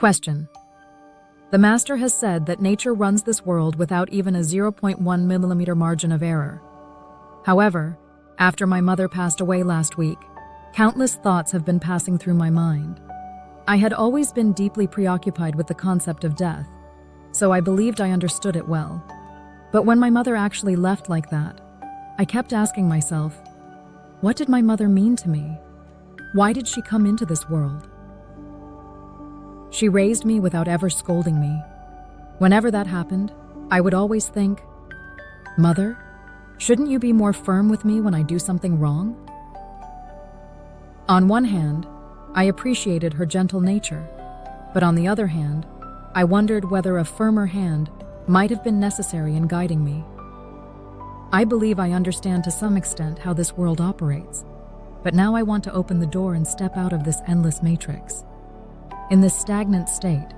Question. The Master has said that nature runs this world without even a 0.1 millimeter margin of error. However, after my mother passed away last week, countless thoughts have been passing through my mind. I had always been deeply preoccupied with the concept of death, so I believed I understood it well. But when my mother actually left like that, I kept asking myself, what did my mother mean to me? Why did she come into this world? She raised me without ever scolding me. Whenever that happened, I would always think, Mother, shouldn't you be more firm with me when I do something wrong? On one hand, I appreciated her gentle nature, but on the other hand, I wondered whether a firmer hand might have been necessary in guiding me. I believe I understand to some extent how this world operates, but now I want to open the door and step out of this endless matrix. In this stagnant state,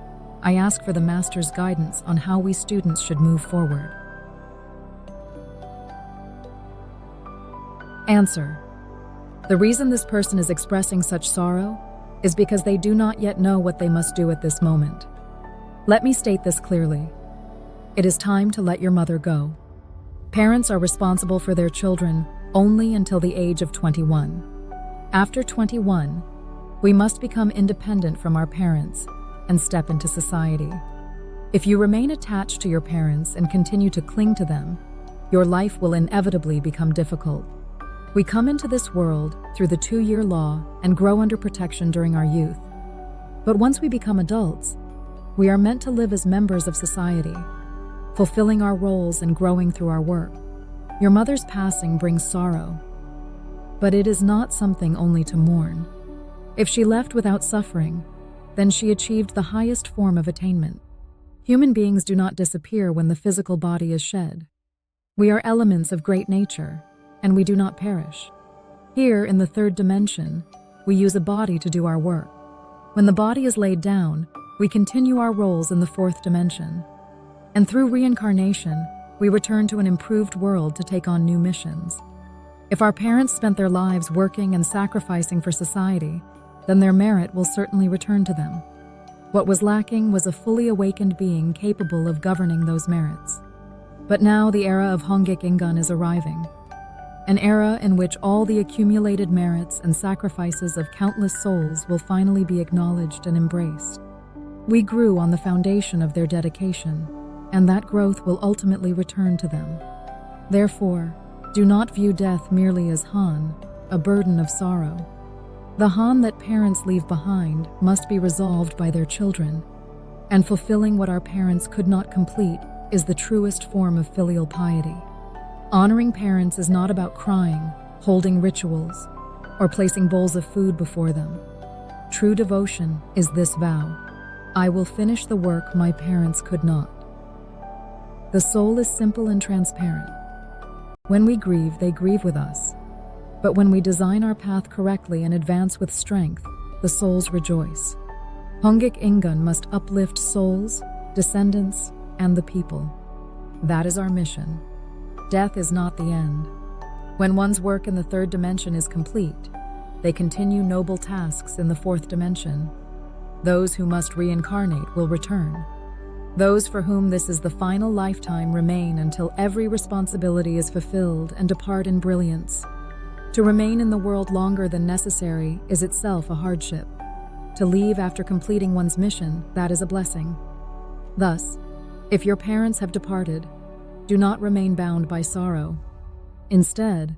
I ask for the Master's guidance on how we students should move forward. Answer. The reason this person is expressing such sorrow is because they do not yet know what they must do at this moment. Let me state this clearly. It is time to let your mother go. Parents are responsible for their children only until the age of 21. After 21, we must become independent from our parents and step into society. If you remain attached to your parents and continue to cling to them, your life will inevitably become difficult. We come into this world through the 2-year law and grow under protection during our youth. But once we become adults, we are meant to live as members of society, fulfilling our roles and growing through our work. Your mother's passing brings sorrow, but it is not something only to mourn. If she left without suffering, then she achieved the highest form of attainment. Human beings do not disappear when the physical body is shed. We are elements of great nature, and we do not perish. Here, in the 3rd dimension, we use a body to do our work. When the body is laid down, we continue our roles in the 4th dimension. And through reincarnation, we return to an improved world to take on new missions. If our parents spent their lives working and sacrificing for society, then their merit will certainly return to them. What was lacking was a fully awakened being capable of governing those merits. But now the era of Hongik Ingun is arriving, an era in which all the accumulated merits and sacrifices of countless souls will finally be acknowledged and embraced. We grew on the foundation of their dedication, and that growth will ultimately return to them. Therefore, do not view death merely as Han, a burden of sorrow. The Han that parents leave behind must be resolved by their children, and fulfilling what our parents could not complete is the truest form of filial piety. Honoring parents is not about crying, holding rituals, or placing bowls of food before them. True devotion is this vow: I will finish the work my parents could not. The soul is simple and transparent. When we grieve, they grieve with us. But when we design our path correctly and advance with strength, the souls rejoice. Hongik Ingun must uplift souls, descendants, and the people. That is our mission. Death is not the end. When one's work in the 3rd dimension is complete, they continue noble tasks in the 4th dimension. Those who must reincarnate will return. Those for whom this is the final lifetime remain until every responsibility is fulfilled and depart in brilliance. To remain in the world longer than necessary is itself a hardship. To leave after completing one's mission, that is a blessing. Thus, if your parents have departed, do not remain bound by sorrow. Instead,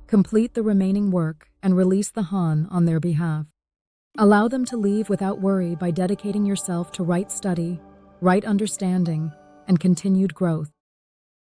complete the remaining work and release the Han on their behalf. Allow them to leave without worry by dedicating yourself to right study, right understanding, and continued growth.